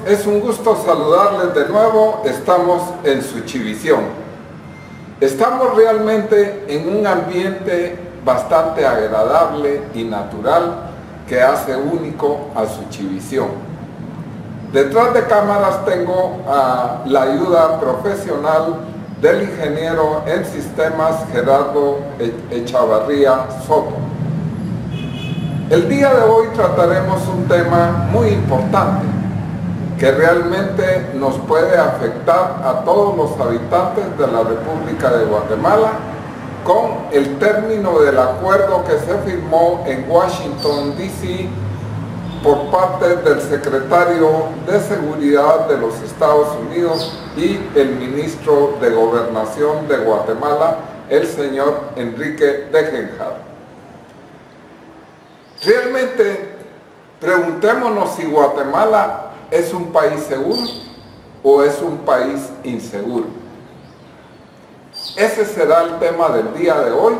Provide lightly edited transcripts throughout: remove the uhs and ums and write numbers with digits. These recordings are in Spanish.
es un gusto saludarles de nuevo. Estamos en Suchivisión. Estamos realmente en un ambiente bastante agradable y natural que hace único a Suchivisión. Detrás de cámaras tengo a la ayuda profesional del ingeniero en sistemas Gerardo Echavarría Soto. El día de hoy trataremos un tema muy importante que realmente nos puede afectar a todos los habitantes de la República de Guatemala con el término del acuerdo que se firmó en Washington, D.C. por parte del secretario de Seguridad de los Estados Unidos y el ministro de Gobernación de Guatemala, el señor Enrique Degenhardt. Realmente, preguntémonos si Guatemala es un país seguro o es un país inseguro. Ese será el tema del día de hoy,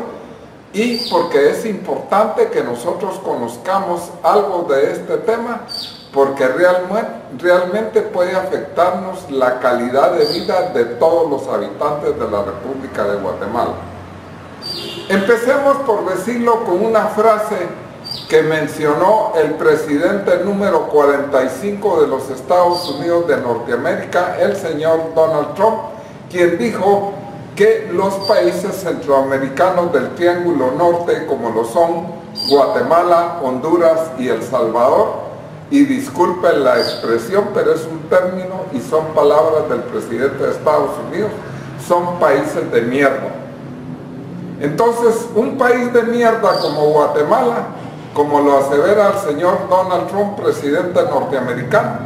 y porque es importante que nosotros conozcamos algo de este tema, porque realmente puede afectarnos la calidad de vida de todos los habitantes de la República de Guatemala. Empecemos por decirlo con una frase que mencionó el presidente número 45 de los Estados Unidos de Norteamérica, el señor Donald Trump, quien dijo que los países centroamericanos del Triángulo Norte, como lo son Guatemala, Honduras y El Salvador, y disculpen la expresión, pero es un término y son palabras del presidente de Estados Unidos, son países de mierda. Entonces, un país de mierda como Guatemala, como lo asevera el señor Donald Trump, presidente norteamericano,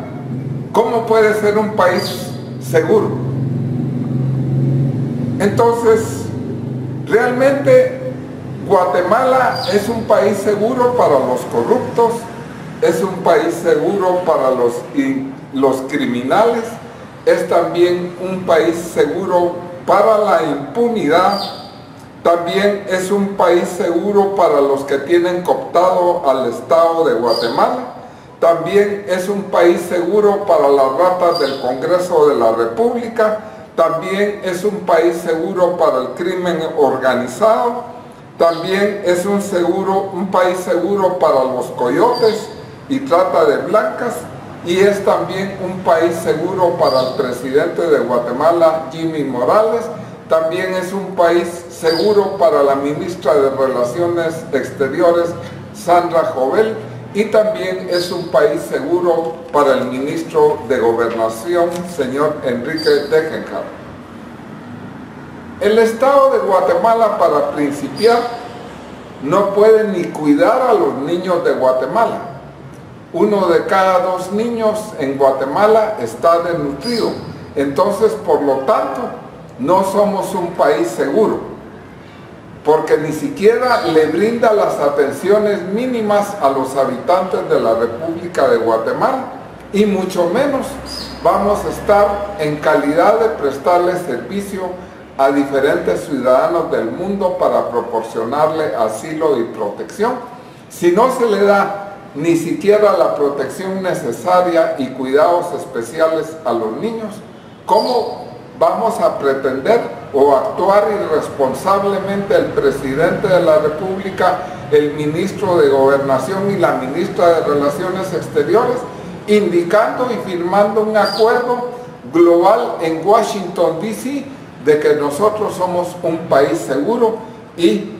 ¿cómo puede ser un país seguro? Entonces, realmente Guatemala es un país seguro para los corruptos, es un país seguro para los criminales, es también un país seguro para la impunidad. También es un país seguro para los que tienen cooptado al Estado de Guatemala. También es un país seguro para las ratas del Congreso de la República. También es un país seguro para el crimen organizado. También es un país seguro para los coyotes y trata de blancas. Y es también un país seguro para el presidente de Guatemala, Jimmy Morales. También es un país seguro para la ministra de Relaciones Exteriores, Sandra Jovel, y también es un país seguro para el ministro de Gobernación, señor Enrique Degenhardt. El Estado de Guatemala, para principiar, no puede ni cuidar a los niños de Guatemala. 1 de cada 2 niños en Guatemala está desnutrido. Entonces, por lo tanto, no somos un país seguro, porque ni siquiera le brinda las atenciones mínimas a los habitantes de la República de Guatemala, y mucho menos vamos a estar en calidad de prestarle servicio a diferentes ciudadanos del mundo para proporcionarle asilo y protección, si no se le da ni siquiera la protección necesaria y cuidados especiales a los niños. ¿Cómo vamos a pretender o actuar irresponsablemente el presidente de la República, el ministro de Gobernación y la ministra de Relaciones Exteriores, indicando y firmando un acuerdo global en Washington, D.C., de que nosotros somos un país seguro y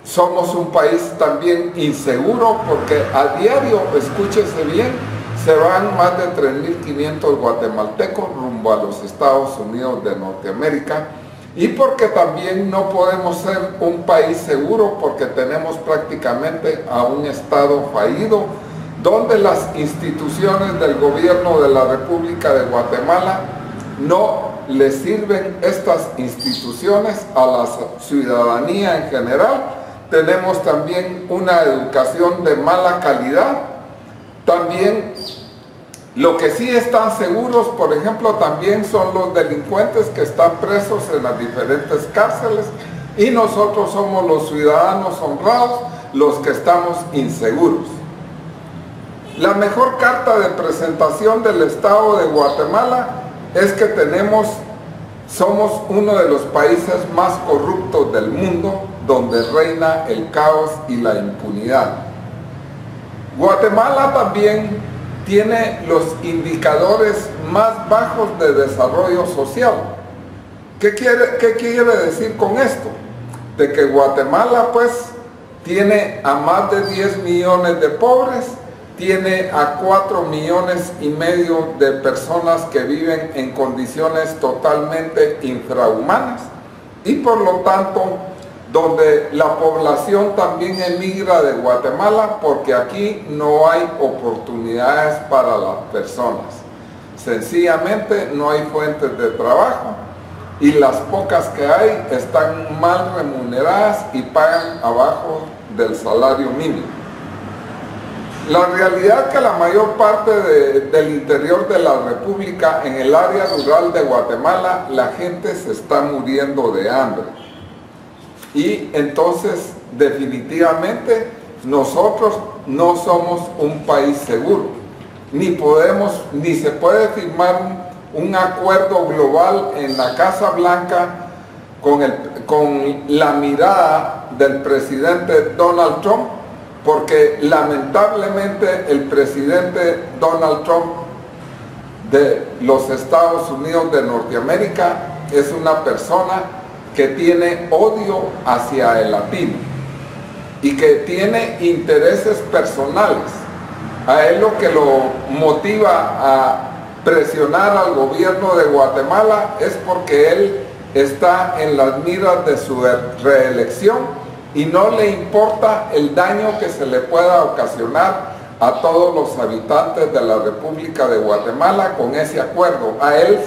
somos un país también inseguro, porque a diario, escúchese bien, se van más de 3.500 guatemaltecos rumbo a los Estados Unidos de Norteamérica, y porque también no podemos ser un país seguro porque tenemos prácticamente a un Estado fallido, donde las instituciones del gobierno de la República de Guatemala no le sirven estas instituciones a la ciudadanía en general. Tenemos también una educación de mala calidad. También lo que sí están seguros, por ejemplo, también son los delincuentes que están presos en las diferentes cárceles, y nosotros somos los ciudadanos honrados los que estamos inseguros. La mejor carta de presentación del Estado de Guatemala es que somos uno de los países más corruptos del mundo, donde reina el caos y la impunidad. Guatemala también tiene los indicadores más bajos de desarrollo social. ¿Qué quiere decir con esto? De que Guatemala pues tiene a más de 10 millones de pobres, tiene a 4,5 millones de personas que viven en condiciones totalmente infrahumanas y por lo tanto donde la población también emigra de Guatemala porque aquí no hay oportunidades para las personas. Sencillamente no hay fuentes de trabajo y las pocas que hay están mal remuneradas y pagan abajo del salario mínimo. La realidad es que la mayor parte del interior de la República, en el área rural de Guatemala, la gente se está muriendo de hambre. Y entonces, definitivamente, nosotros no somos un país seguro. Ni se puede firmar un acuerdo global en la Casa Blanca con la mirada del presidente Donald Trump, porque lamentablemente el presidente Donald Trump de los Estados Unidos de Norteamérica es una persona que tiene odio hacia el latino y que tiene intereses personales. A él lo que lo motiva a presionar al gobierno de Guatemala es porque él está en las miras de su reelección y no le importa el daño que se le pueda ocasionar a todos los habitantes de la República de Guatemala con ese acuerdo. A él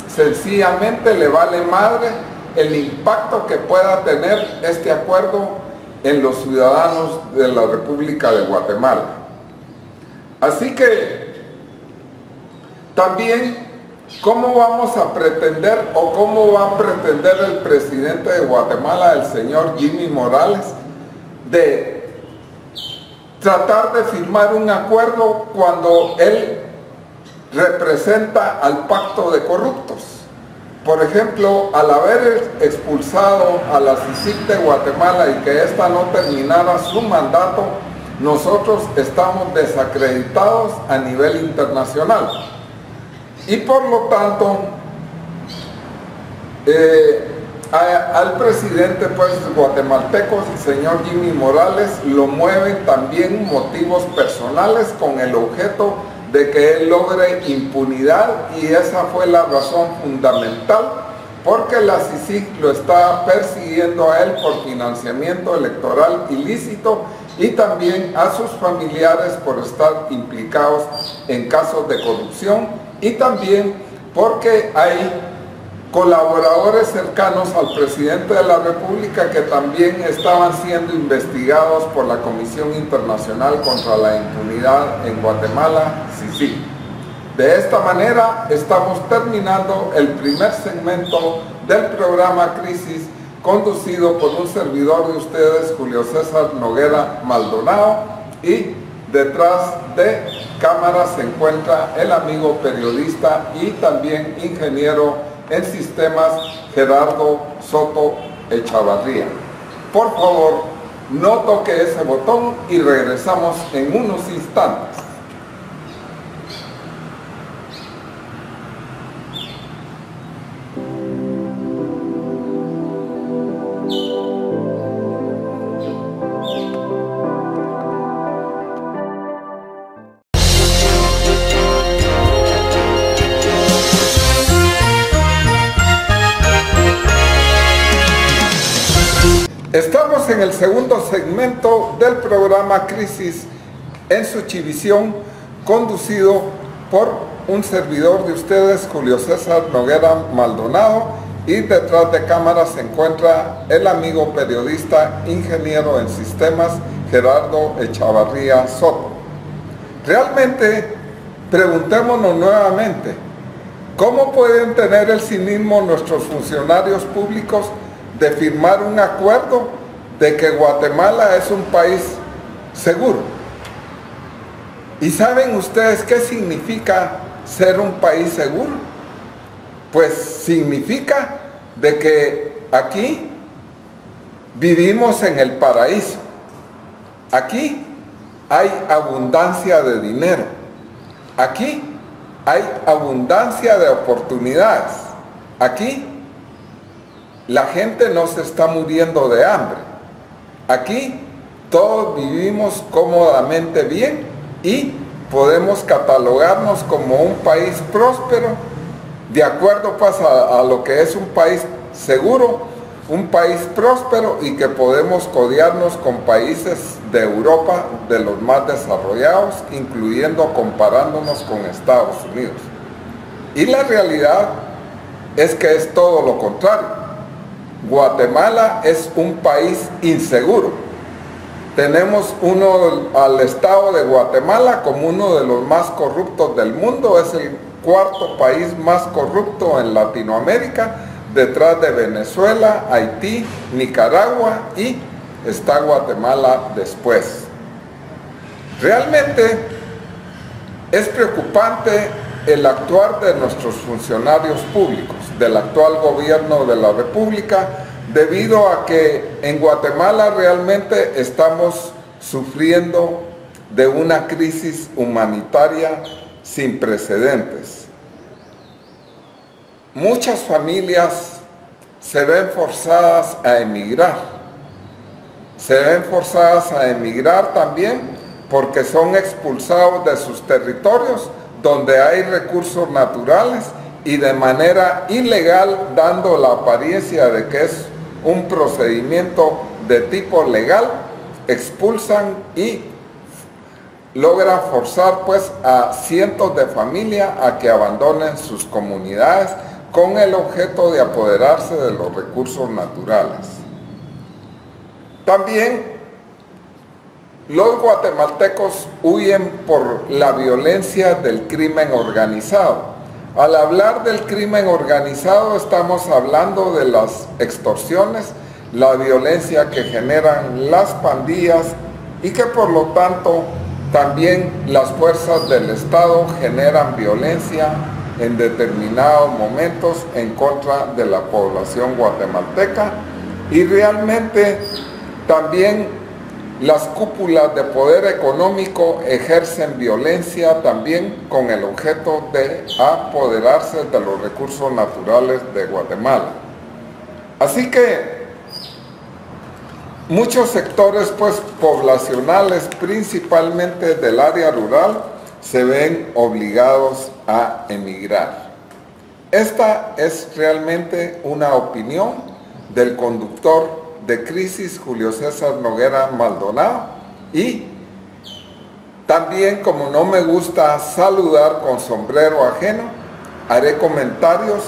sencillamente le vale madre el impacto que pueda tener este acuerdo en los ciudadanos de la República de Guatemala. Así que también, ¿cómo vamos a pretender o cómo va a pretender el presidente de Guatemala, el señor Jimmy Morales, de tratar de firmar un acuerdo cuando él representa al pacto de corruptos? Por ejemplo, al haber expulsado a la CICIG de Guatemala y que ésta no terminara su mandato, nosotros estamos desacreditados a nivel internacional. Y por lo tanto, al presidente pues guatemalteco, el señor Jimmy Morales, lo mueven también motivos personales con el objeto de que él logre impunidad, y esa fue la razón fundamental, porque la CICIG lo está persiguiendo a él por financiamiento electoral ilícito y también a sus familiares por estar implicados en casos de corrupción, y también porque hay colaboradores cercanos al presidente de la República que también estaban siendo investigados por la Comisión Internacional contra la Impunidad en Guatemala, CICIG. De esta manera estamos terminando el primer segmento del programa Crisis, conducido por un servidor de ustedes, Julio César Noguera Maldonado, y detrás de cámara se encuentra el amigo periodista y también ingeniero en sistemas Gerardo Soto Echavarría. Por favor, no toque ese botón y regresamos en unos instantes. Estamos en el segundo segmento del programa Crisis en su Chivisión, conducido por un servidor de ustedes, Julio César Noguera Maldonado, y detrás de cámara se encuentra el amigo periodista, ingeniero en sistemas, Gerardo Echavarría Soto. Realmente, preguntémonos nuevamente, ¿cómo pueden tener el cinismo nuestros funcionarios públicos de firmar un acuerdo de que Guatemala es un país seguro? ¿Y saben ustedes qué significa ser un país seguro? Pues significa de que aquí vivimos en el paraíso. Aquí hay abundancia de dinero. Aquí hay abundancia de oportunidades. Aquí la gente no se está muriendo de hambre. Aquí todos vivimos cómodamente bien y podemos catalogarnos como un país próspero, de acuerdo pues a lo que es un país seguro, un país próspero, y que podemos codearnos con países de Europa, de los más desarrollados, incluyendo comparándonos con Estados Unidos. Y la realidad es que es todo lo contrario. Guatemala es un país inseguro. Tenemos al estado de Guatemala como uno de los más corruptos del mundo. Es el cuarto país más corrupto en Latinoamérica, detrás de Venezuela, Haití, Nicaragua, y está Guatemala después. Realmente es preocupante el actuar de nuestros funcionarios públicos, del actual gobierno de la República, debido a que en Guatemala realmente estamos sufriendo de una crisis humanitaria sin precedentes. Muchas familias se ven forzadas a emigrar. Se ven forzadas a emigrar también porque son expulsados de sus territorios donde hay recursos naturales, y de manera ilegal, dando la apariencia de que es un procedimiento de tipo legal, expulsan y logran forzar pues a cientos de familias a que abandonen sus comunidades con el objeto de apoderarse de los recursos naturales. También los guatemaltecos huyen por la violencia del crimen organizado. Al hablar del crimen organizado estamos hablando de las extorsiones, la violencia que generan las pandillas, y que por lo tanto también las fuerzas del Estado generan violencia en determinados momentos en contra de la población guatemalteca. Y realmente también las cúpulas de poder económico ejercen violencia también con el objeto de apoderarse de los recursos naturales de Guatemala. Así que muchos sectores pues poblacionales, principalmente del área rural, se ven obligados a emigrar. Esta es realmente una opinión del conductor de Crisis, Julio César Noguera Maldonado, y también, como no me gusta saludar con sombrero ajeno, haré comentarios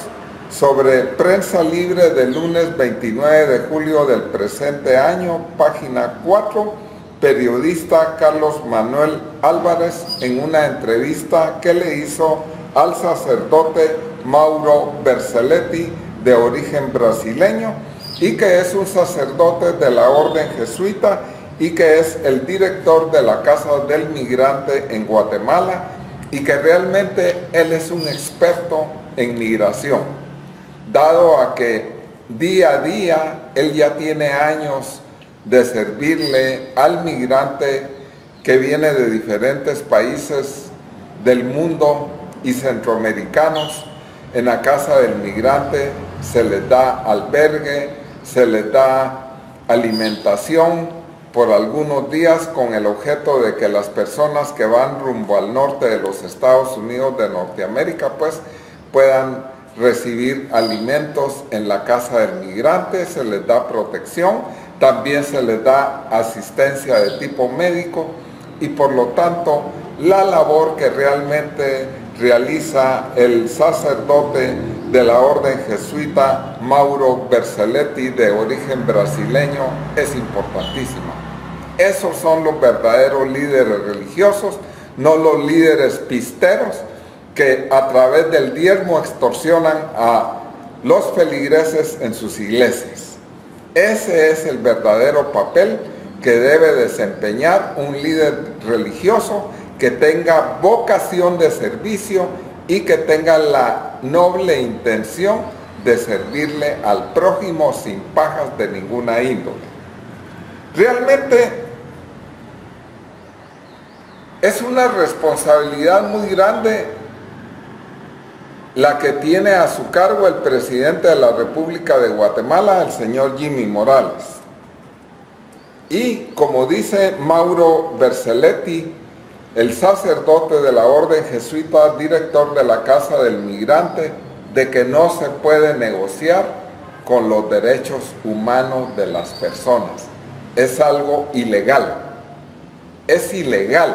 sobre Prensa Libre del lunes 29 de julio del presente año, página 4, periodista Carlos Manuel Álvarez, en una entrevista que le hizo al sacerdote Mauro Berceletti, de origen brasileño, y que es un sacerdote de la orden jesuita y que es el director de la Casa del Migrante en Guatemala, y que realmente él es un experto en migración, dado a que día a día él ya tiene años de servirle al migrante que viene de diferentes países del mundo y centroamericanos. En la Casa del Migrante se les da albergue, se les da alimentación por algunos días, con el objeto de que las personas que van rumbo al norte de los Estados Unidos de Norteamérica pues puedan recibir alimentos en la Casa del Migrante. Se les da protección, también se les da asistencia de tipo médico, y por lo tanto la labor que realmente realiza el sacerdote de la orden jesuita Mauro Berceletti, de origen brasileño, es importantísima. Esos son los verdaderos líderes religiosos, no los líderes pisteros que a través del diezmo extorsionan a los feligreses en sus iglesias. Ese es el verdadero papel que debe desempeñar un líder religioso, que tenga vocación de servicio y que tenga la noble intención de servirle al prójimo sin pajas de ninguna índole. Realmente es una responsabilidad muy grande la que tiene a su cargo el presidente de la República de Guatemala, el señor Jimmy Morales. Y como dice Mauro Berceletti, el sacerdote de la orden jesuita, director de la Casa del Migrante, de que no se puede negociar con los derechos humanos de las personas. Es algo ilegal. Es ilegal.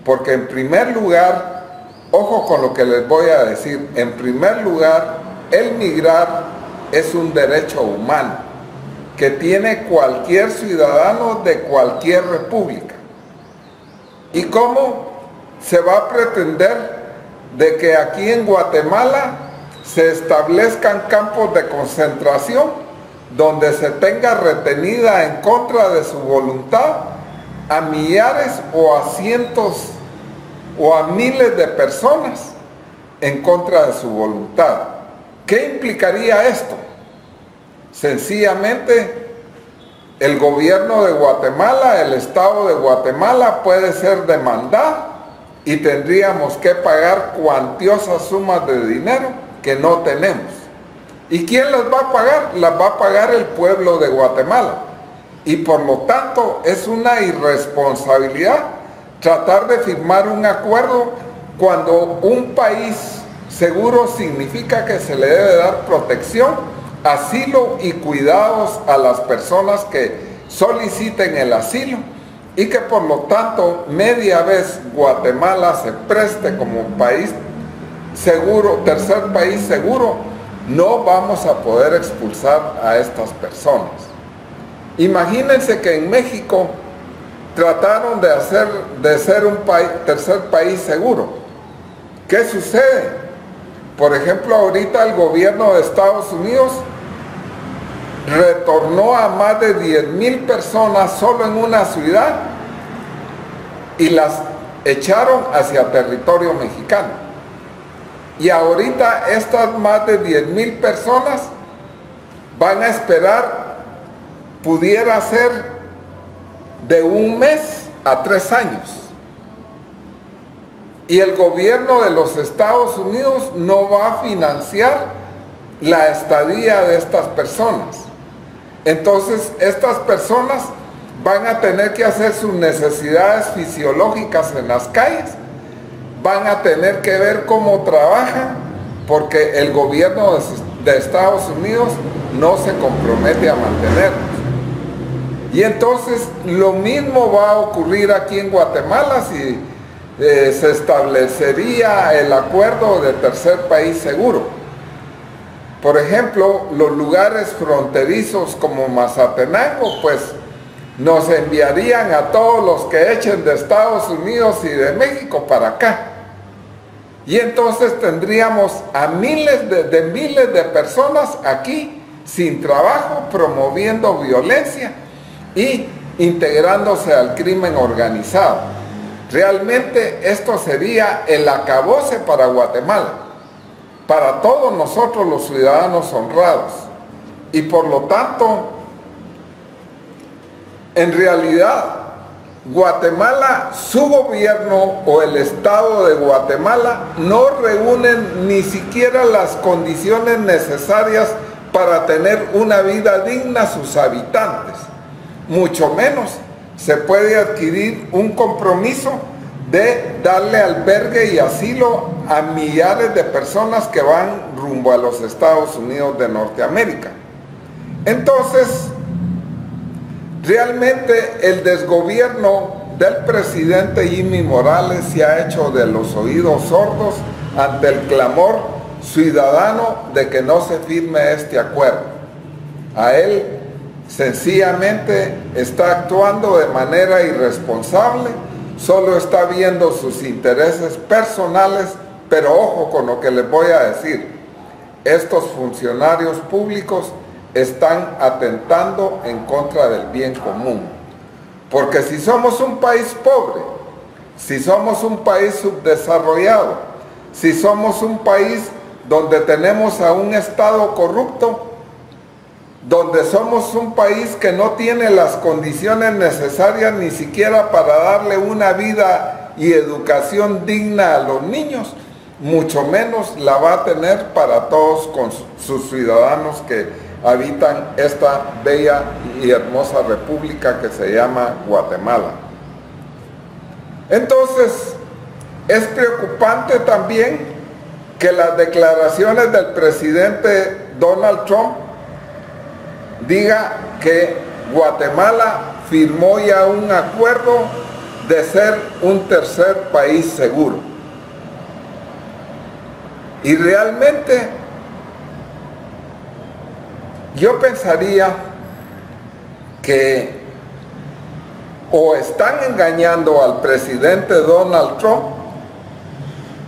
Porque en primer lugar, ojo con lo que les voy a decir, en primer lugar, el migrar es un derecho humano que tiene cualquier ciudadano de cualquier república. ¿Y cómo se va a pretender de que aquí en Guatemala se establezcan campos de concentración donde se tenga retenida en contra de su voluntad a millares o a cientos o a miles de personas en contra de su voluntad? ¿Qué implicaría esto? Sencillamente, el gobierno de Guatemala, el Estado de Guatemala puede ser demandado y tendríamos que pagar cuantiosas sumas de dinero que no tenemos. ¿Y quién las va a pagar? Las va a pagar el pueblo de Guatemala. Y por lo tanto es una irresponsabilidad tratar de firmar un acuerdo cuando un país seguro significa que se le debe dar protección, asilo y cuidados a las personas que soliciten el asilo, y que por lo tanto media vez Guatemala se preste como país seguro, tercer país seguro, no vamos a poder expulsar a estas personas. Imagínense que en México trataron de ser un tercer país seguro. ¿Qué sucede? Por ejemplo, ahorita el gobierno de Estados Unidos retornó a más de 10,000 personas solo en una ciudad y las echaron hacia territorio mexicano. Y ahorita estas más de 10,000 personas van a esperar, pudiera ser de 1 mes a 3 años. Y el gobierno de los Estados Unidos no va a financiar la estadía de estas personas. Entonces, estas personas van a tener que hacer sus necesidades fisiológicas en las calles, van a tener que ver cómo trabajan, porque el gobierno de Estados Unidos no se compromete a mantenerlos. Y entonces, lo mismo va a ocurrir aquí en Guatemala si se establecería el acuerdo de tercer país seguro. Por ejemplo, los lugares fronterizos como Mazatenango, pues nos enviarían a todos los que echen de Estados Unidos y de México para acá. Y entonces tendríamos a miles de personas aquí sin trabajo, promoviendo violencia y integrándose al crimen organizado. Realmente esto sería el acabose para Guatemala, para todos nosotros los ciudadanos honrados. Y por lo tanto, en realidad, Guatemala, su gobierno o el Estado de Guatemala no reúnen ni siquiera las condiciones necesarias para tener una vida digna a sus habitantes. Mucho menos se puede adquirir un compromiso de darle albergue y asilo a millares de personas que van rumbo a los Estados Unidos de Norteamérica. Entonces, realmente el desgobierno del presidente Jimmy Morales se ha hecho de los oídos sordos ante el clamor ciudadano de que no se firme este acuerdo. A él sencillamente está actuando de manera irresponsable, solo está viendo sus intereses personales, pero ojo con lo que les voy a decir. Estos funcionarios públicos están atentando en contra del bien común. Porque si somos un país pobre, si somos un país subdesarrollado, si somos un país donde tenemos a un Estado corrupto, donde somos un país que no tiene las condiciones necesarias ni siquiera para darle una vida y educación digna a los niños, mucho menos la va a tener para todos con sus ciudadanos que habitan esta bella y hermosa república que se llama Guatemala. Entonces, es preocupante también que las declaraciones del presidente Donald Trump diga que Guatemala firmó ya un acuerdo de ser un tercer país seguro. Y realmente yo pensaría que o están engañando al presidente Donald Trump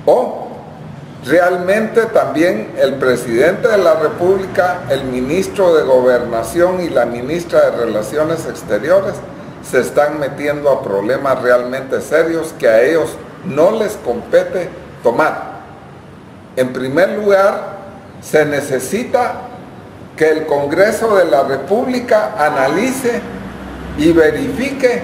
o realmente también el presidente de la República, el ministro de Gobernación y la ministra de Relaciones Exteriores se están metiendo a problemas realmente serios que a ellos no les compete tomar. En primer lugar, se necesita que el Congreso de la República analice y verifique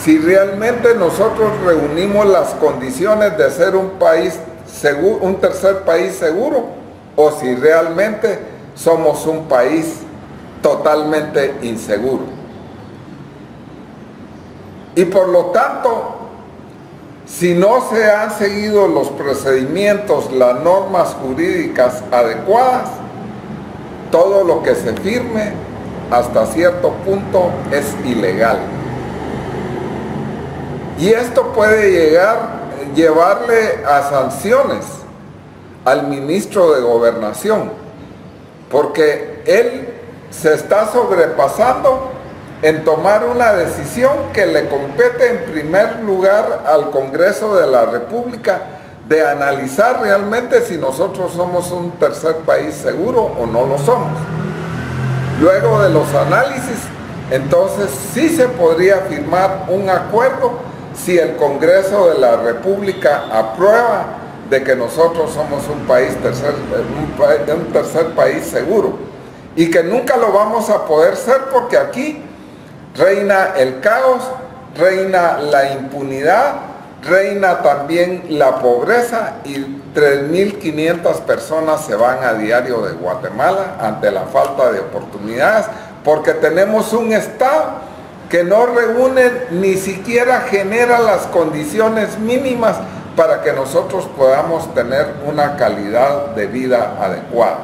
si realmente nosotros reunimos las condiciones de ser un país seguro, un tercer país seguro, o si realmente somos un país totalmente inseguro. Y por lo tanto, si no se han seguido los procedimientos, las normas jurídicas adecuadas, todo lo que se firme hasta cierto punto es ilegal. Y esto puede llevarle a sanciones al ministro de Gobernación, porque él se está sobrepasando en tomar una decisión que le compete en primer lugar al Congreso de la República de analizar realmente si nosotros somos un tercer país seguro o no lo somos. Luego de los análisis, entonces sí se podría firmar un acuerdo si el Congreso de la República aprueba de que nosotros somos un tercer país seguro, y que nunca lo vamos a poder ser porque aquí reina el caos, reina la impunidad, reina también la pobreza, y 3.500 personas se van a diario de Guatemala ante la falta de oportunidades, porque tenemos un Estado que no reúne ni siquiera genera las condiciones mínimas para que nosotros podamos tener una calidad de vida adecuada.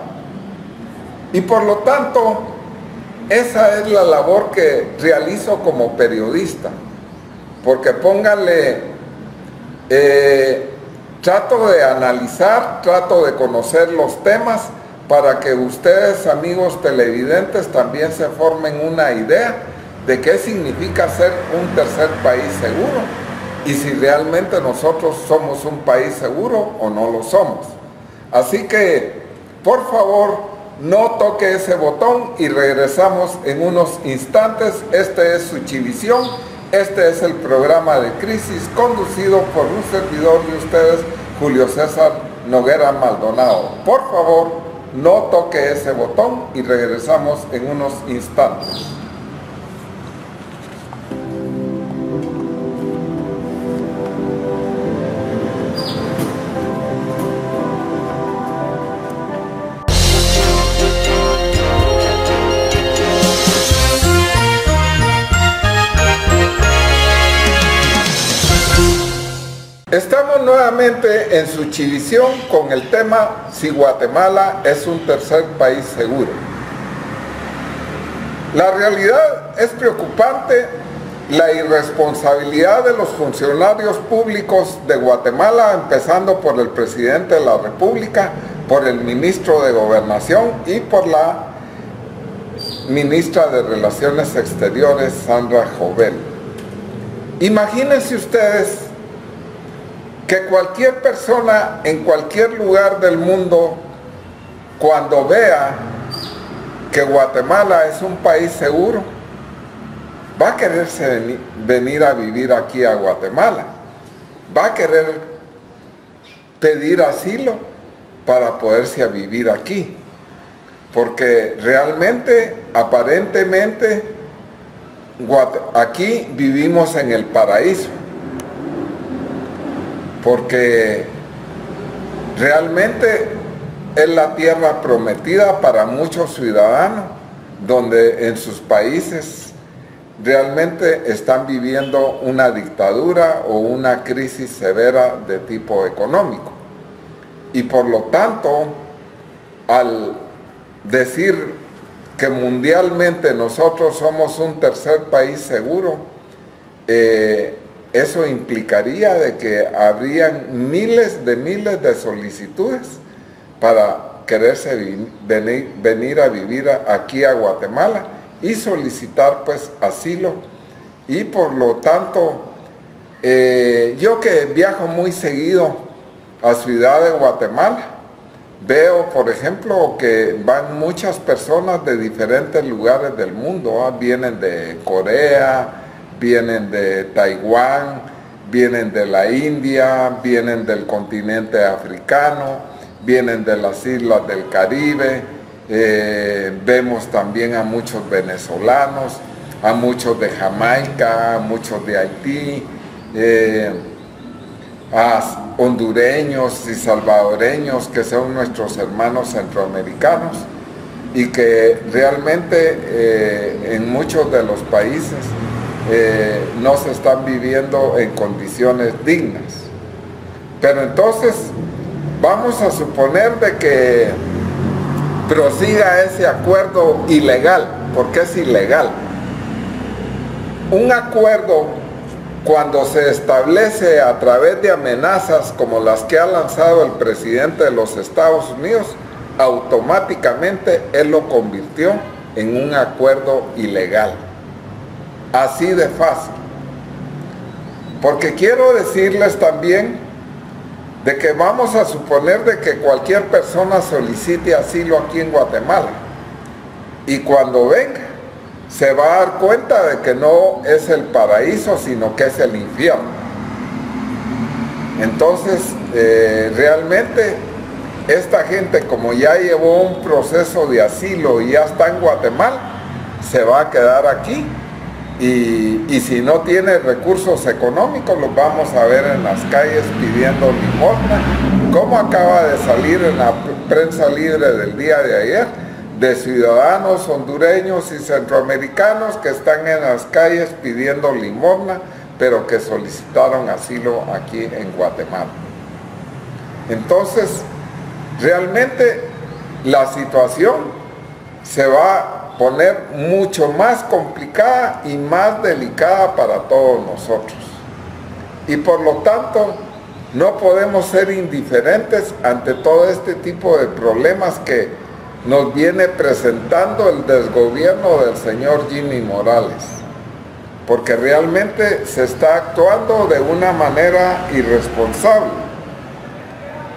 Y por lo tanto, esa es la labor que realizo como periodista, porque pónganle, trato de analizar, trato de conocer los temas para que ustedes, amigos televidentes, también se formen una idea de qué significa ser un tercer país seguro y si realmente nosotros somos un país seguro o no lo somos. Así que, por favor, no toque ese botón y regresamos en unos instantes. Este es Suchivisión, este es el programa de Crisis conducido por un servidor de ustedes, Julio César Noguera Maldonado. Por favor, no toque ese botón y regresamos en unos instantes. Estamos nuevamente en Suchivisión con el tema si Guatemala es un tercer país seguro. La realidad es preocupante, la irresponsabilidad de los funcionarios públicos de Guatemala, empezando por el presidente de la República, por el ministro de Gobernación y por la ministra de Relaciones Exteriores, Sandra Jovel. Imagínense ustedes que cualquier persona en cualquier lugar del mundo, cuando vea que Guatemala es un país seguro, va a quererse venir a vivir aquí a Guatemala. va a querer pedir asilo para poderse a vivir aquí. Porque realmente, aparentemente, aquí vivimos en el paraíso. Porque realmente es la tierra prometida para muchos ciudadanos, donde en sus países realmente están viviendo una dictadura o una crisis severa de tipo económico. Y por lo tanto, al decir que mundialmente nosotros somos un tercer país seguro, eso implicaría de que habrían miles de solicitudes para quererse venir a vivir aquí a Guatemala y solicitar pues asilo. Y por lo tanto, yo que viajo muy seguido a Ciudad de Guatemala, veo, por ejemplo, que van muchas personas de diferentes lugares del mundo, vienen de Corea, vienen de Taiwán, vienen de la India, vienen del continente africano, vienen de las islas del Caribe, vemos también a muchos venezolanos, a muchos de Jamaica, a muchos de Haití, a hondureños y salvadoreños que son nuestros hermanos centroamericanos y que realmente en muchos de los países no se están viviendo en condiciones dignas. Pero entonces vamos a suponer de que prosiga ese acuerdo ilegal, porque es ilegal. Un acuerdo, cuando se establece a través de amenazas como las que ha lanzado el presidente de los Estados Unidos, automáticamente él lo convirtió en un acuerdo ilegal. Así de fácil. Porque quiero decirles también de que vamos a suponer de que cualquier persona solicite asilo aquí en Guatemala y cuando venga se va a dar cuenta de que no es el paraíso, sino que es el infierno. Entonces, realmente, esta gente, como ya llevó un proceso de asilo y ya está en Guatemala, se va a quedar aquí. Y si no tiene recursos económicos, los vamos a ver en las calles pidiendo limosna, como acaba de salir en la prensa libre del día de ayer, de ciudadanos hondureños y centroamericanos que están en las calles pidiendo limosna, pero que solicitaron asilo aquí en Guatemala. Entonces, realmente la situación se va a poner mucho más complicada y más delicada para todos nosotros. Y por lo tanto, no podemos ser indiferentes ante todo este tipo de problemas que nos viene presentando el desgobierno del señor Jimmy Morales, porque realmente se está actuando de una manera irresponsable.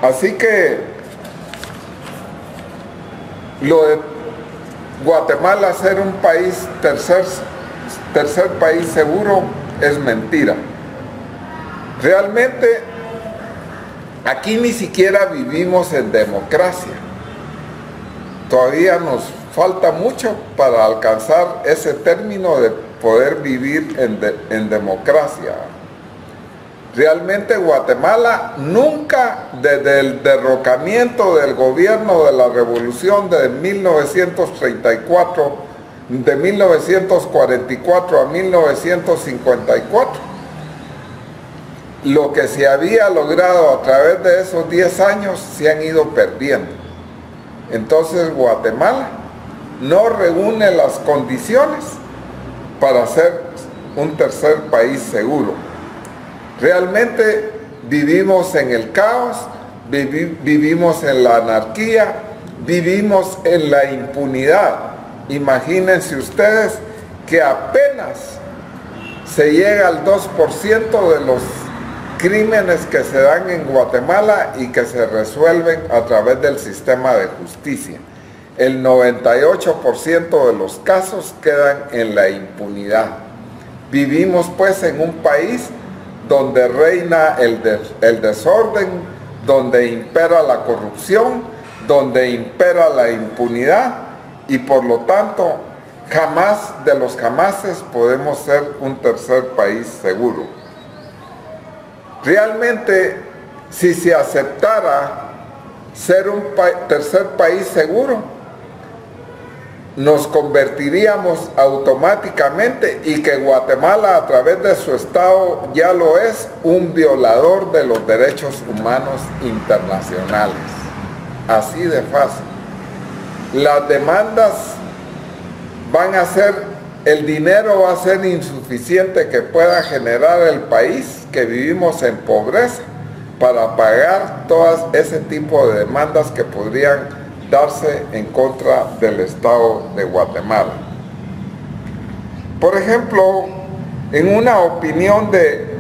Así que lo de Guatemala ser un país tercer país seguro es mentira. Realmente aquí ni siquiera vivimos en democracia. Todavía nos falta mucho para alcanzar ese término de poder vivir en democracia. Realmente Guatemala nunca, desde el derrocamiento del gobierno de la revolución de 1934, de 1944 a 1954, lo que se había logrado a través de esos 10 años se han ido perdiendo. Entonces Guatemala no reúne las condiciones para ser un tercer país seguro. Realmente vivimos en el caos, vivimos en la anarquía, vivimos en la impunidad. Imagínense ustedes que apenas se llega al 2% de los crímenes que se dan en Guatemala y que se resuelven a través del sistema de justicia. El 98% de los casos quedan en la impunidad. Vivimos pues en un país donde reina el desorden, donde impera la corrupción, donde impera la impunidad, y por lo tanto, jamás de los jamases podemos ser un tercer país seguro. Realmente, si se aceptara ser un tercer país seguro, nos convertiríamos automáticamente, y que Guatemala a través de su Estado ya lo es, un violador de los derechos humanos internacionales. Así de fácil. Las demandas van a ser, el dinero va a ser insuficiente que pueda generar el país, que vivimos en pobreza, para pagar todo ese tipo de demandas que podrían darse en contra del Estado de Guatemala. Por ejemplo, en una opinión de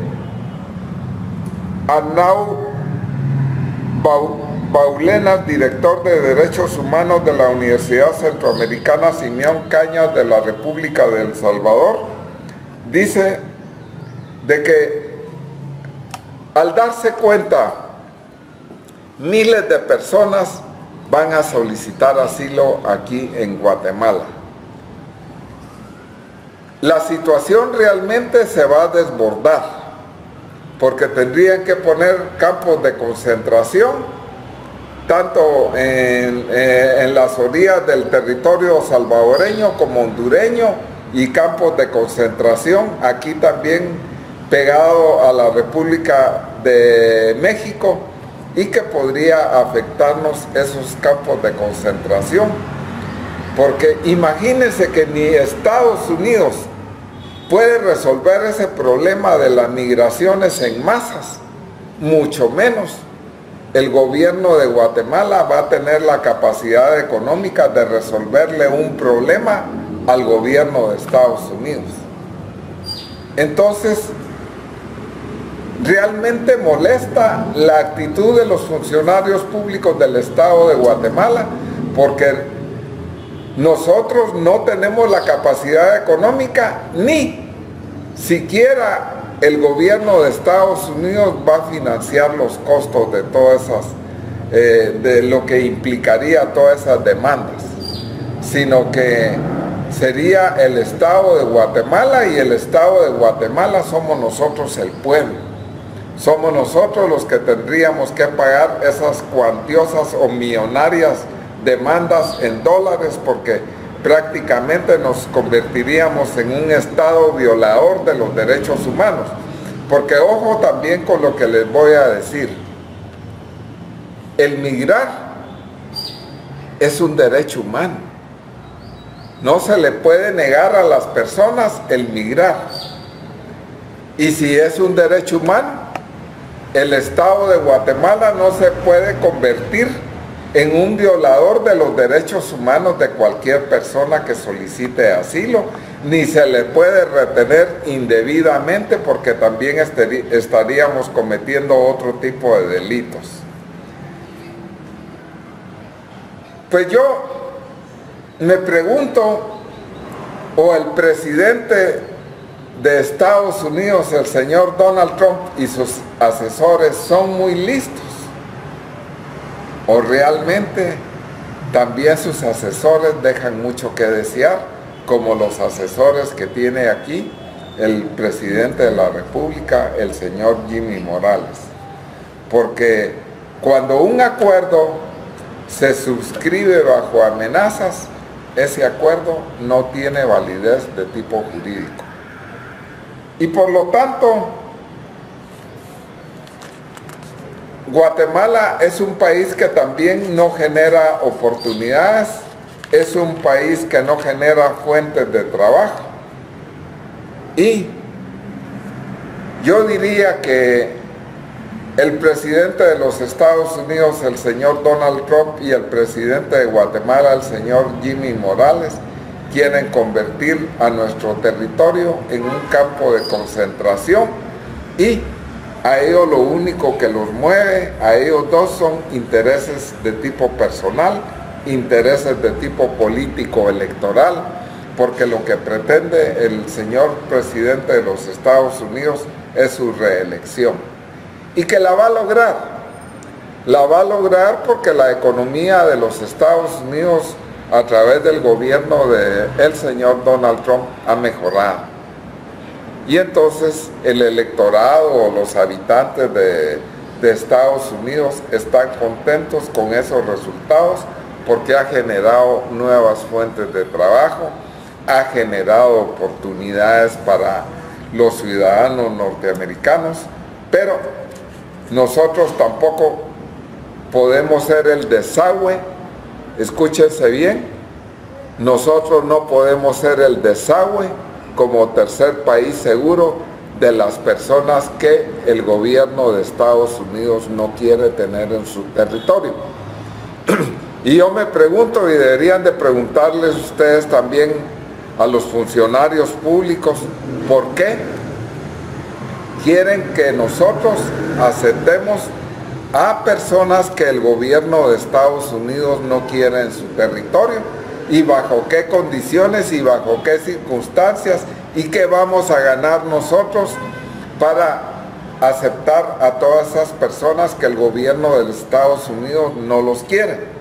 Arnau Baulenas, director de Derechos Humanos de la Universidad Centroamericana Simeón Cañas de la República de El Salvador, dice de que al darse cuenta miles de personas van a solicitar asilo aquí en Guatemala, la situación realmente se va a desbordar, porque tendrían que poner campos de concentración, tanto en las orillas del territorio salvadoreño como hondureño, y campos de concentración aquí también pegado a la República de México, y que podría afectarnos esos campos de concentración, porque imagínense que ni Estados Unidos puede resolver ese problema de las migraciones en masas, mucho menos el gobierno de Guatemala va a tener la capacidad económica de resolverle un problema al gobierno de Estados Unidos. Entonces, realmente molesta la actitud de los funcionarios públicos del Estado de Guatemala, porque nosotros no tenemos la capacidad económica, ni siquiera el gobierno de Estados Unidos va a financiar los costos de todas esas, de lo que implicaría todas esas demandas, sino que sería el Estado de Guatemala, y el Estado de Guatemala somos nosotros, el pueblo. Somos nosotros los que tendríamos que pagar esas cuantiosas o millonarias demandas en dólares, porque prácticamente nos convertiríamos en un Estado violador de los derechos humanos. Porque ojo también con lo que les voy a decir. El migrar es un derecho humano. No se le puede negar a las personas el migrar. Y si es un derecho humano, el Estado de Guatemala no se puede convertir en un violador de los derechos humanos de cualquier persona que solicite asilo, ni se le puede retener indebidamente, porque también estaríamos cometiendo otro tipo de delitos. Pues yo me pregunto, o el presidente de Estados Unidos, el señor Donald Trump, y sus asesores son muy listos, o realmente también sus asesores dejan mucho que desear, como los asesores que tiene aquí el presidente de la República, el señor Jimmy Morales. Porque cuando un acuerdo se suscribe bajo amenazas, ese acuerdo no tiene validez de tipo jurídico. Y por lo tanto, Guatemala es un país que también no genera oportunidades, es un país que no genera fuentes de trabajo. Y yo diría que el presidente de los Estados Unidos, el señor Donald Trump, y el presidente de Guatemala, el señor Jimmy Morales, quieren convertir a nuestro territorio en un campo de concentración, y a ellos lo único que los mueve, a ellos dos, son intereses de tipo personal, intereses de tipo político electoral, porque lo que pretende el señor presidente de los Estados Unidos es su reelección. Y que la va a lograr. La va a lograr porque la economía de los Estados Unidos a través del gobierno del señor Donald Trump ha mejorado. Y entonces el electorado o los habitantes de Estados Unidos están contentos con esos resultados porque ha generado nuevas fuentes de trabajo, ha generado oportunidades para los ciudadanos norteamericanos, pero nosotros tampoco podemos ser el desagüe, escúchense bien, nosotros no podemos ser el desagüe como tercer país seguro de las personas que el gobierno de Estados Unidos no quiere tener en su territorio. Y yo me pregunto, y deberían de preguntarles ustedes también a los funcionarios públicos, ¿por qué quieren que nosotros aceptemos a personas que el gobierno de Estados Unidos no quiere en su territorio? ¿Y bajo qué condiciones y bajo qué circunstancias? ¿Y qué vamos a ganar nosotros para aceptar a todas esas personas que el gobierno de Estados Unidos no los quiere?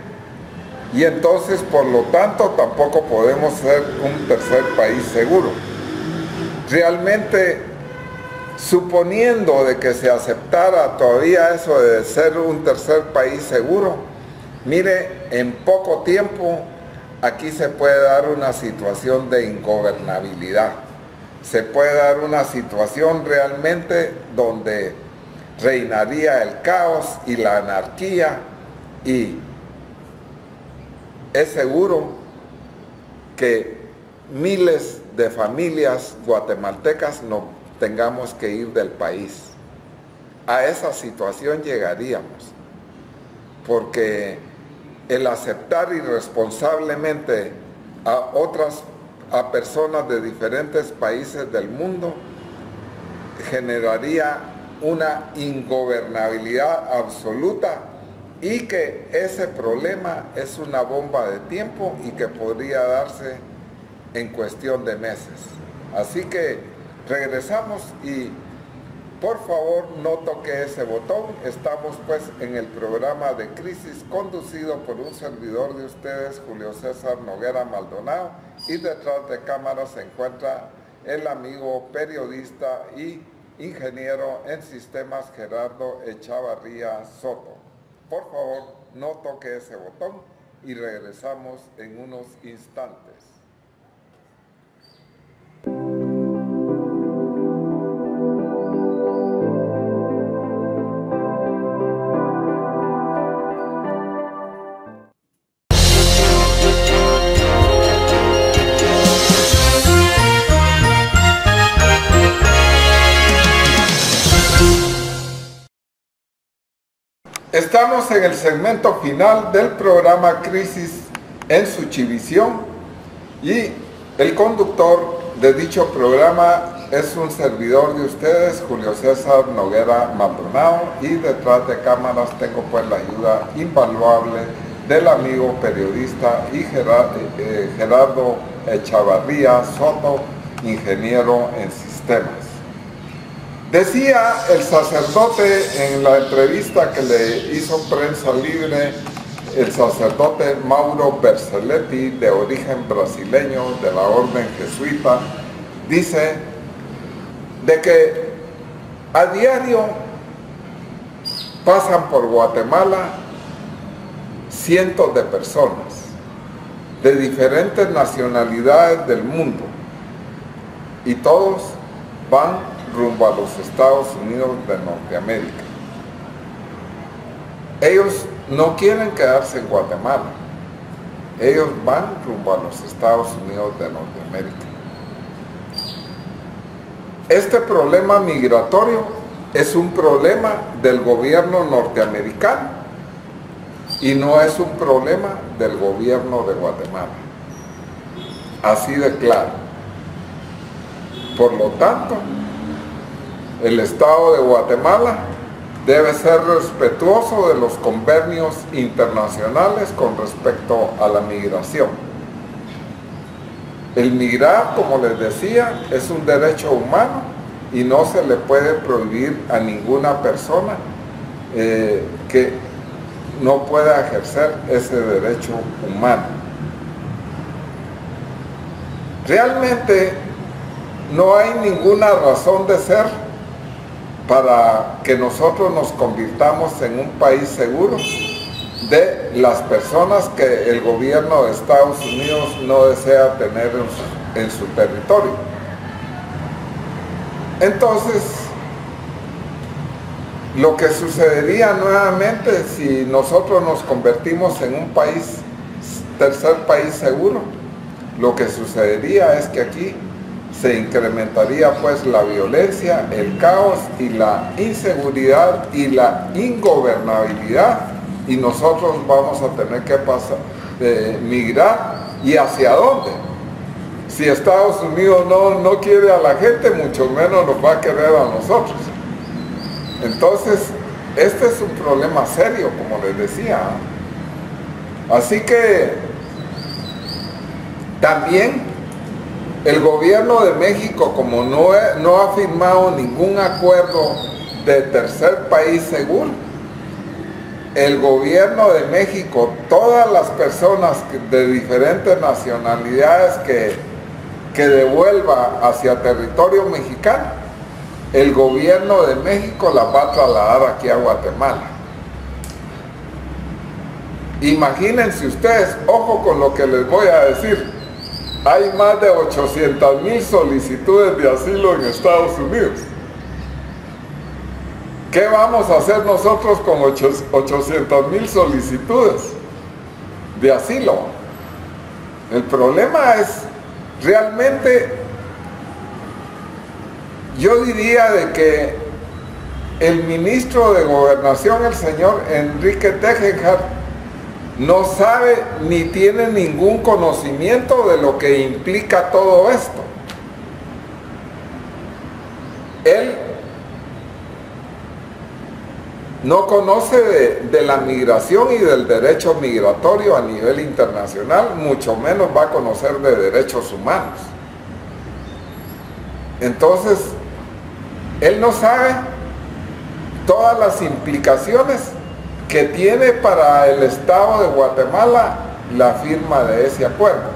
Y entonces, por lo tanto, tampoco podemos ser un tercer país seguro. Realmente, suponiendo de que se aceptara todavía eso de ser un tercer país seguro, mire, en poco tiempo aquí se puede dar una situación de ingobernabilidad. Se puede dar una situación realmente donde reinaría el caos y la anarquía, y es seguro que miles de familias guatemaltecas no tengamos que ir del país. A esa situación llegaríamos, porque el aceptar irresponsablemente a personas de diferentes países del mundo generaría una ingobernabilidad absoluta, y que ese problema es una bomba de tiempo y que podría darse en cuestión de meses. Así que regresamos y por favor no toque ese botón. Estamos pues en el programa de Crisis, conducido por un servidor de ustedes, Julio César Noguera Maldonado, y detrás de cámara se encuentra el amigo periodista y ingeniero en sistemas Gerardo Echavarría Soto. Por favor, no toque ese botón y regresamos en unos instantes. Estamos en el segmento final del programa Crisis en Suchivisión, y el conductor de dicho programa es un servidor de ustedes, Julio César Noguera Maldonado, y detrás de cámaras tengo pues la ayuda invaluable del amigo periodista y Gerardo Echavarría Soto, ingeniero en sistemas. Decía el sacerdote en la entrevista que le hizo Prensa Libre, el sacerdote Mauro Berceletti, de origen brasileño, de la orden jesuita, dice de que a diario pasan por Guatemala cientos de personas de diferentes nacionalidades del mundo, y todos van rumbo a los Estados Unidos de Norteamérica. Ellos no quieren quedarse en Guatemala, ellos van rumbo a los Estados Unidos de Norteamérica. Este problema migratorio es un problema del gobierno norteamericano y no es un problema del gobierno de Guatemala. Así de claro. Por lo tanto, el Estado de Guatemala debe ser respetuoso de los convenios internacionales con respecto a la migración. El migrar, como les decía, es un derecho humano y no se le puede prohibir a ninguna persona que no pueda ejercer ese derecho humano. Realmente no hay ninguna razón de ser para que nosotros nos convirtamos en un país seguro de las personas que el gobierno de Estados Unidos no desea tener en su territorio. Entonces, lo que sucedería nuevamente si nosotros nos convertimos en un tercer país seguro, lo que sucedería es que aquí se incrementaría pues la violencia, el caos y la inseguridad y la ingobernabilidad, y nosotros vamos a tener que migrar. ¿Y hacia dónde? Si Estados Unidos no quiere a la gente, mucho menos nos va a querer a nosotros. Entonces, este es un problema serio, como les decía. Así que también el gobierno de México, como no ha firmado ningún acuerdo de tercer país seguro, el gobierno de México, todas las personas de diferentes nacionalidades que devuelva hacia territorio mexicano, el gobierno de México las va a trasladar aquí a Guatemala. Imagínense ustedes, ojo con lo que les voy a decir, hay más de 800,000 solicitudes de asilo en Estados Unidos. ¿Qué vamos a hacer nosotros con 800,000 solicitudes de asilo? El problema es realmente, yo diría de que el ministro de Gobernación, el señor Enrique Tejenhart, no sabe ni tiene ningún conocimiento de lo que implica todo esto. Él no conoce de la migración y del derecho migratorio a nivel internacional, mucho menos va a conocer de derechos humanos. Entonces, él no sabe todas las implicaciones que tiene para el Estado de Guatemala la firma de ese acuerdo.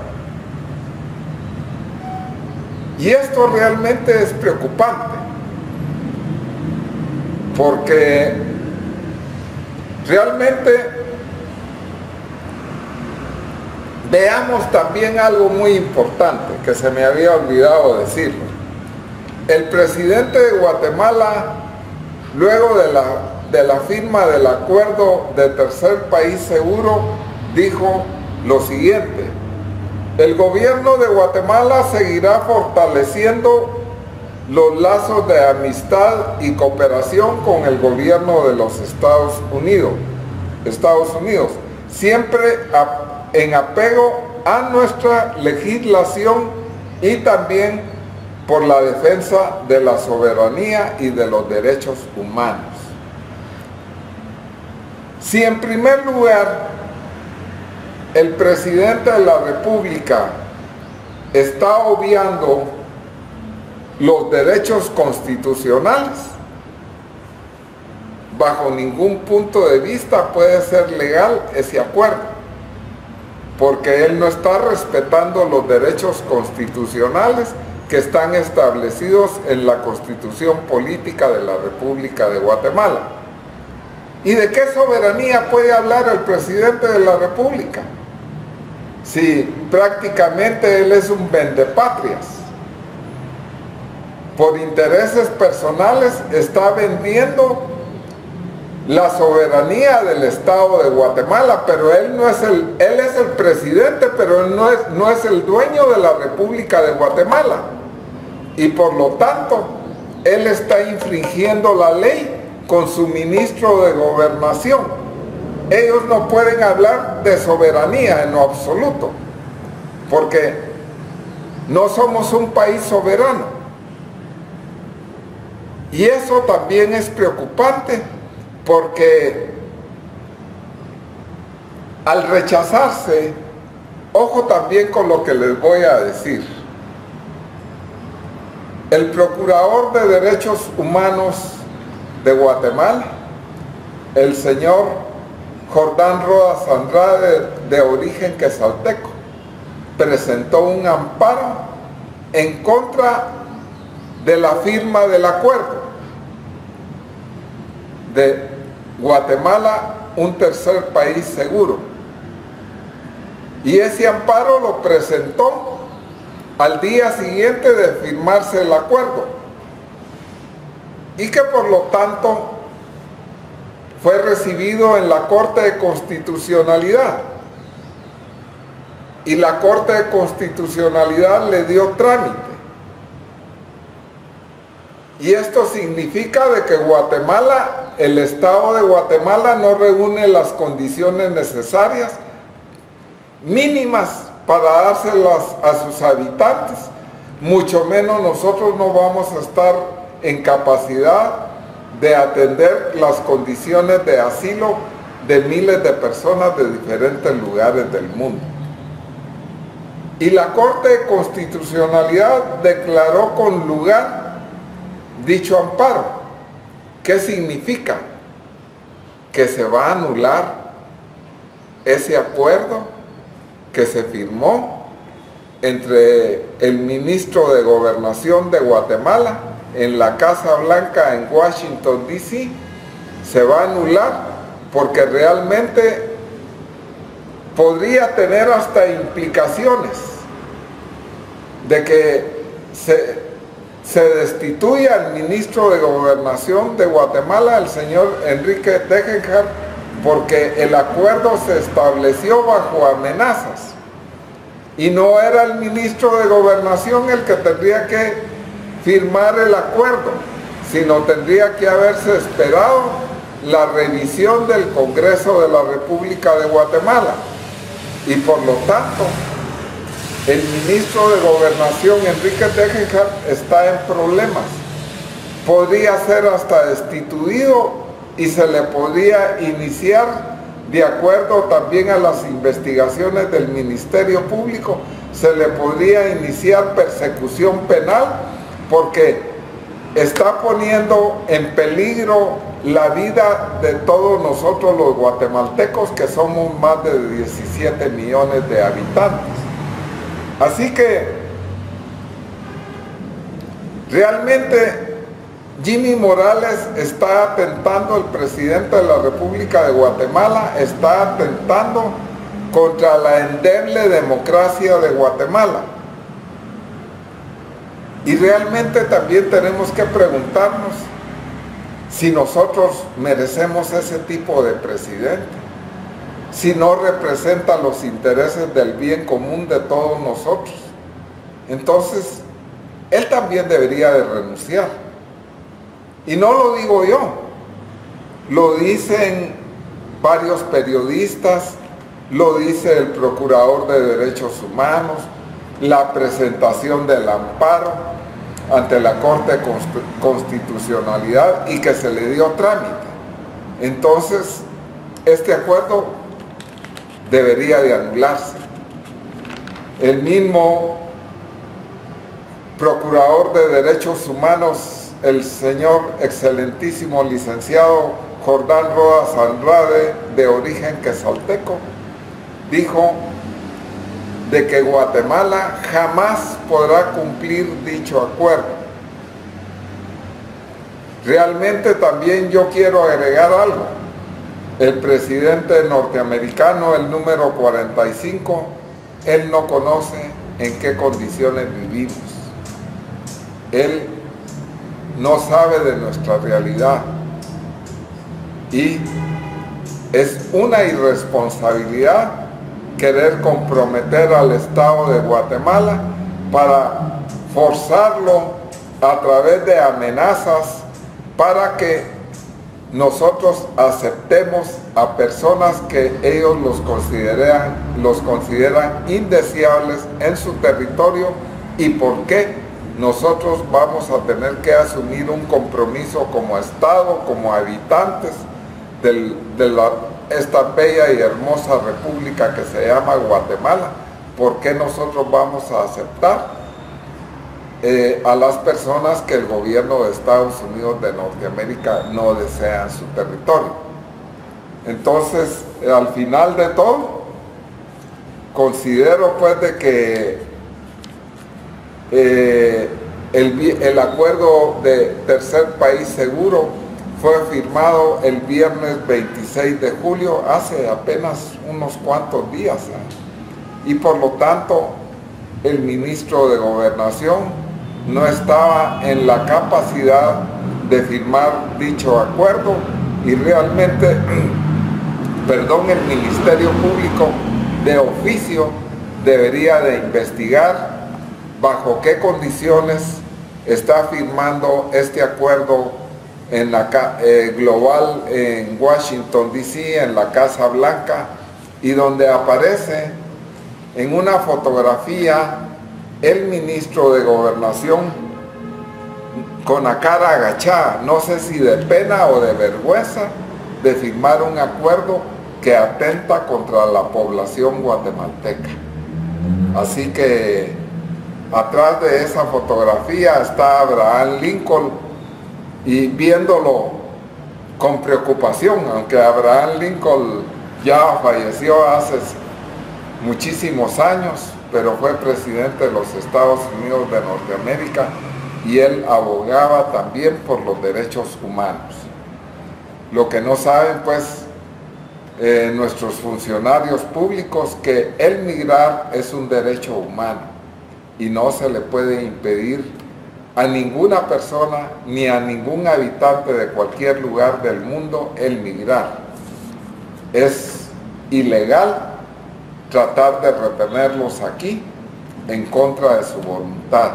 Y esto realmente es preocupante, porque realmente veamos también algo muy importante que se me había olvidado decirlo. El presidente de Guatemala, luego de la firma del acuerdo de tercer país seguro, dijo lo siguiente: el gobierno de Guatemala seguirá fortaleciendo los lazos de amistad y cooperación con el gobierno de los Estados Unidos, siempre en apego a nuestra legislación y también por la defensa de la soberanía y de los derechos humanos. Si en primer lugar el presidente de la República está obviando los derechos constitucionales, bajo ningún punto de vista puede ser legal ese acuerdo, porque él no está respetando los derechos constitucionales que están establecidos en la Constitución Política de la República de Guatemala. ¿Y de qué soberanía puede hablar el presidente de la República? Si prácticamente él es un vendepatrias. Por intereses personales está vendiendo la soberanía del Estado de Guatemala, pero él es el presidente, pero él no es el dueño de la República de Guatemala. Y por lo tanto, él está infringiendo la ley con su ministro de Gobernación. Ellos no pueden hablar de soberanía en lo absoluto, porque no somos un país soberano. Y eso también es preocupante, porque al rechazarse, ojo también con lo que les voy a decir, El Procurador de Derechos Humanos de Guatemala, el señor Jordán Rodas Andrade, de origen quetzalteco, presentó un amparo en contra de la firma del acuerdo de Guatemala, un tercer país seguro. Y ese amparo lo presentó al día siguiente de firmarse el acuerdo, y que por lo tanto fue recibido en la Corte de Constitucionalidad, y la Corte de Constitucionalidad le dio trámite. Y esto significa de que Guatemala, el Estado de Guatemala, no reúne las condiciones necesarias, mínimas, para dárselas a sus habitantes. Mucho menos nosotros no vamos a estar en capacidad de atender las condiciones de asilo de miles de personas de diferentes lugares del mundo. Y la Corte de Constitucionalidad declaró con lugar dicho amparo. ¿Qué significa? Que se va a anular ese acuerdo que se firmó entre el ministro de Gobernación de Guatemala en la Casa Blanca en Washington, D.C. Se va a anular porque realmente podría tener hasta implicaciones de que se destituya al ministro de Gobernación de Guatemala, el señor Enrique Degenhardt, porque el acuerdo se estableció bajo amenazas y no era el ministro de Gobernación el que tendría que firmar el acuerdo, sino tendría que haberse esperado la revisión del Congreso de la República de Guatemala. Y por lo tanto, el ministro de Gobernación, Enrique Degenhardt, está en problemas. Podría ser hasta destituido y se le podría iniciar, de acuerdo también a las investigaciones del Ministerio Público, se le podría iniciar persecución penal porque está poniendo en peligro la vida de todos nosotros los guatemaltecos, que somos más de 17 millones de habitantes. Así que realmente Jimmy Morales está atentando, el presidente de la República de Guatemala está atentando contra la endeble democracia de Guatemala. Y realmente también tenemos que preguntarnos si nosotros merecemos ese tipo de presidente, si no representa los intereses del bien común de todos nosotros. Entonces, él también debería de renunciar. Y no lo digo yo, lo dicen varios periodistas, lo dice el Procurador de Derechos Humanos, la presentación del amparo ante la Corte de Constitucionalidad y que se le dio trámite. Entonces, este acuerdo debería de anularse. El mismo Procurador de Derechos Humanos, el señor excelentísimo licenciado Jordán Rodas Andrade, de origen quetzalteco, dijo de que Guatemala jamás podrá cumplir dicho acuerdo. Realmente también yo quiero agregar algo. El presidente norteamericano, el número 45, él no conoce en qué condiciones vivimos. Él no sabe de nuestra realidad y es una irresponsabilidad querer comprometer al Estado de Guatemala para forzarlo a través de amenazas para que nosotros aceptemos a personas que ellos los consideran indeseables en su territorio, y por qué nosotros vamos a tener que asumir un compromiso como Estado, como habitantes de esta bella y hermosa república que se llama Guatemala. ¿Por qué nosotros vamos a aceptar a las personas que el gobierno de Estados Unidos de Norteamérica no desea en su territorio. Entonces, al final de todo, considero pues de que el acuerdo de tercer país seguro fue firmado el viernes 26 de julio, hace apenas unos cuantos días, y por lo tanto el ministro de Gobernación no estaba en la capacidad de firmar dicho acuerdo, y realmente, el Ministerio Público de oficio debería de investigar bajo qué condiciones está firmando este acuerdo en la global en Washington DC, en la Casa Blanca, y donde aparece en una fotografía el ministro de Gobernación con la cara agachada, no sé si de pena o de vergüenza, de firmar un acuerdo que atenta contra la población guatemalteca. Así que atrás de esa fotografía está Abraham Lincoln, y viéndolo con preocupación, aunque Abraham Lincoln ya falleció hace muchísimos años, pero fue presidente de los Estados Unidos de Norteamérica, y él abogaba también por los derechos humanos. Lo que no saben pues nuestros funcionarios públicos, que el migrar es un derecho humano y no se le puede impedir a ninguna persona ni a ningún habitante de cualquier lugar del mundo el migrar. Es ilegal tratar de retenerlos aquí en contra de su voluntad.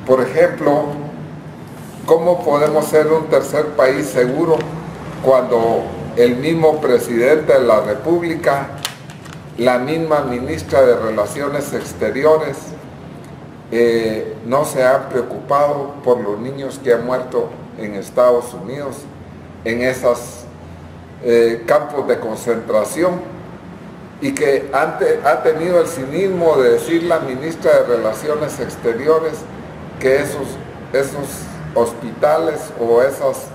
Por ejemplo, ¿cómo podemos ser un tercer país seguro cuando el mismo presidente de la República, la misma ministra de Relaciones Exteriores, no se han preocupado por los niños que han muerto en Estados Unidos, en esos campos de concentración, y que ha tenido el cinismo de decir la ministra de Relaciones Exteriores que esos hospitales o esos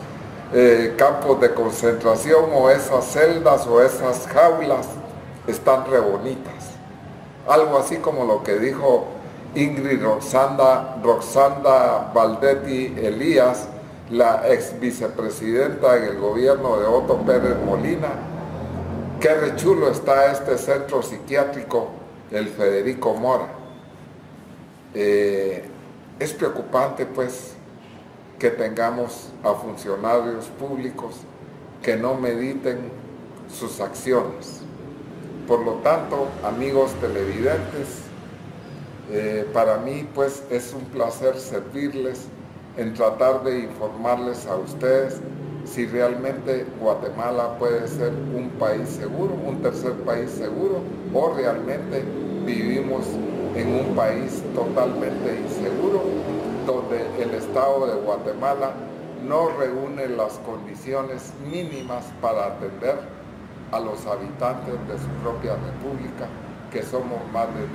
campos de concentración o esas celdas o esas jaulas están re bonitas? Algo así como lo que dijo Ingrid Roxanda Valdetti Elías, la ex vicepresidenta en el gobierno de Otto Pérez Molina. Qué re chulo está este centro psiquiátrico, el Federico Mora. Es preocupante pues que tengamos a funcionarios públicos que no mediten sus acciones. Por lo tanto, amigos televidentes, para mí pues es un placer servirles en tratar de informarles a ustedes si realmente Guatemala puede ser un país seguro, un tercer país seguro, o realmente vivimos en un país totalmente inseguro, donde el Estado de Guatemala no reúne las condiciones mínimas para atender a los habitantes de su propia república, que somos más de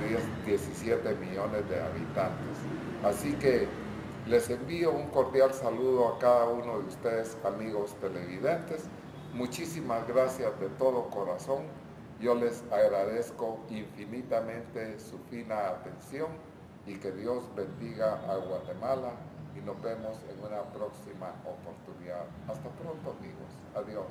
17 millones de habitantes. Así que les envío un cordial saludo a cada uno de ustedes, amigos televidentes. Muchísimas gracias de todo corazón. Yo les agradezco infinitamente su fina atención, y que Dios bendiga a Guatemala, y nos vemos en una próxima oportunidad. Hasta pronto, amigos. Adiós.